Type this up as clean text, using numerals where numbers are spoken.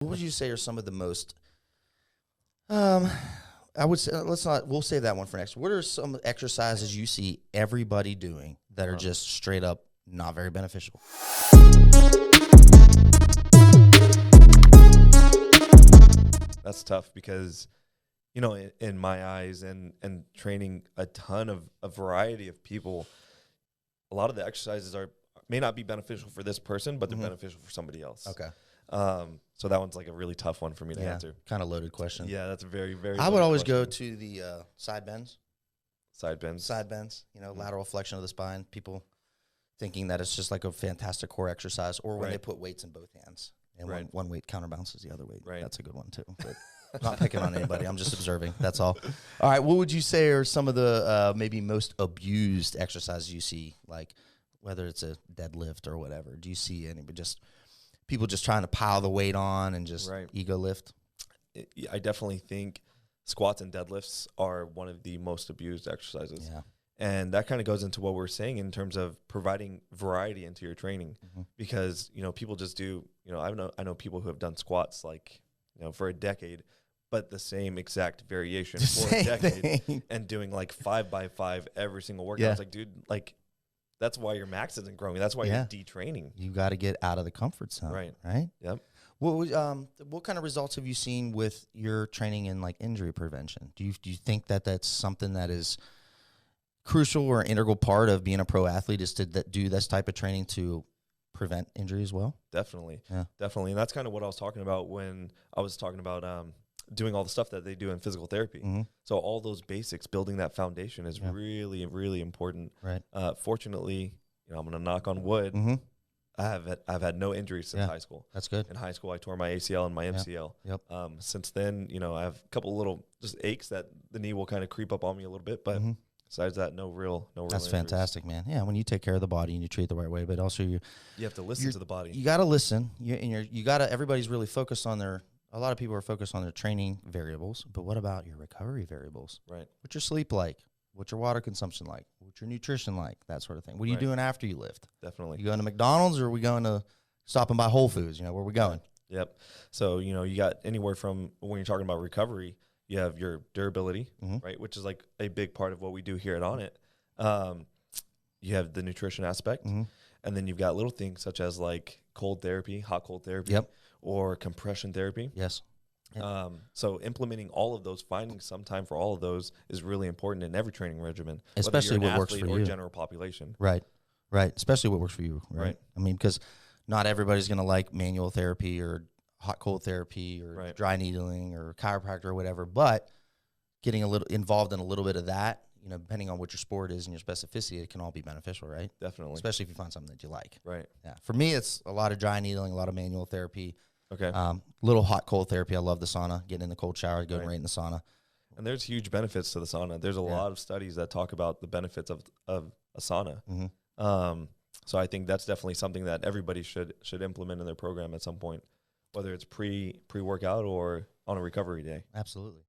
What would you say are some of the most, I would say, we'll save that one for next. What are some exercises you see everybody doing that are just straight up not very beneficial? That's tough because, in my eyes and training a ton of a variety of people, a lot of the exercises may not be beneficial for this person, but they're beneficial for somebody else. Okay. So that one's like a really tough one for me to answer. Kind of loaded question. Yeah, that's a very, very I would always question. go to the side bends. Side bends. Lateral flexion of the spine. People thinking that it's just like a fantastic core exercise, or when they put weights in both hands and one weight counterbalances the other weight. Right. That's a good one too. But I'm not picking on anybody. I'm just observing. That's all. All right. What would you say are some of the maybe most abused exercises you see, like whether it's a deadlift or whatever? Do you see any, but just people just trying to pile the weight on and just ego lift? I definitely think squats and deadlifts are one of the most abused exercises. Yeah. And that kind of goes into what we're saying in terms of providing variety into your training, because, people just do, I know people who have done squats like, for a decade, but the same exact variation for a decade and doing like 5x5 every single workout. Yeah. It's like, dude, like that's why your max isn't growing. That's why you're detraining. You got to get out of the comfort zone. Right. Yep. What kind of results have you seen with your training in like injury prevention? Do you think that that's something that is crucial or an integral part of being a pro athlete, is to do this type of training to prevent injury as well? Definitely. Yeah. Definitely. And that's kind of what I was talking about when I was talking about doing all the stuff that they do in physical therapy. So all those basics, building that foundation is really, really important. Right. Fortunately, I'm going to knock on wood. I've had no injuries since high school. That's good. In high school, I tore my ACL and my MCL. Yep. Since then, I have a couple little just aches that the knee will kind of creep up on me a little bit, but besides that, no real That's injuries. Fantastic, man. Yeah, when you take care of the body and you treat it the right way, but also you have to listen to the body. You got to listen. You got to. Everybody's really focused on a lot of people are focused on their training variables, but what about your recovery variables? Right. What's your sleep like? What's your water consumption like? What's your nutrition like? That sort of thing. What are you doing after you lift? Definitely. You going to McDonald's, or are we going to stop and buy Whole Foods? Where are we going? Yep. So, you got anywhere from when you're talking about recovery, you have your durability, right, which is like a big part of what we do here at On It. You have the nutrition aspect, and then you've got little things such as like cold therapy, hot cold therapy, or compression therapy. Yes. So implementing all of those, finding some time for all of those is really important in every training regimen, especially what works for you, general population. Right. Especially what works for you. Right. I mean, because not everybody's going to like manual therapy or hot cold therapy or dry needling or chiropractor or whatever, but getting a little involved in a little bit of that, depending on what your sport is and your specificity, it can all be beneficial, right? Definitely. Especially if you find something that you like. Right. Yeah. For me, it's a lot of dry needling, a lot of manual therapy. Okay. Little hot cold therapy. I love the sauna. Getting in the cold shower, going right in the sauna. And there's huge benefits to the sauna. There's a lot of studies that talk about the benefits of a sauna. So I think that's definitely something that everybody should implement in their program at some point, whether it's pre-workout or on a recovery day. Absolutely.